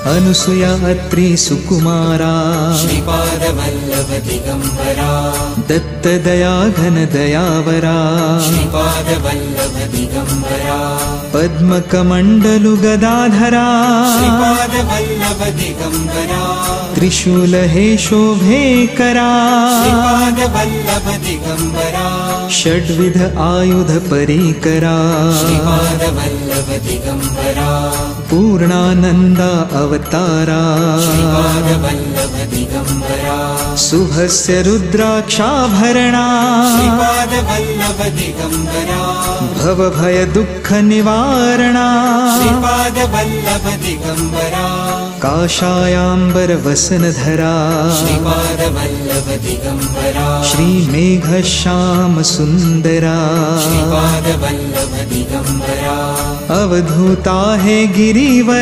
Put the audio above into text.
अनुसुया अत्रि सुकुमारा श्रीपादवल्लभ दिगंबरा दत्तदया घन दयावरा श्रीपादवल्लभ दिगंबरा पद्मकमण्डलु गदाधरा श्रीपादवल्लभ दिगंबरा त्रिशूल हे शोभेकरा श्रीपादवल्लभ दिगंबरा षड्विध आयुध परीकरा श्रीपादवल्लभ दिगंबरा पूर्णानन्दा अवतारा श्रीपादवल्लभ दिगंबरा शुभस्य रुद्राक्षाभरणा श्रीपादवल्लभ दिगंबरा भवभय दुःख निवारणा श्रीपादवल्लभ दिगंबरा काषायाम्बर वसनधरा श्रीपादवल्लभ दिगंबरा श्रीमेघश्याम सुन्दरा श्रीपादवल्लभ दिगंबरा अवधूता हे गिरिवरा।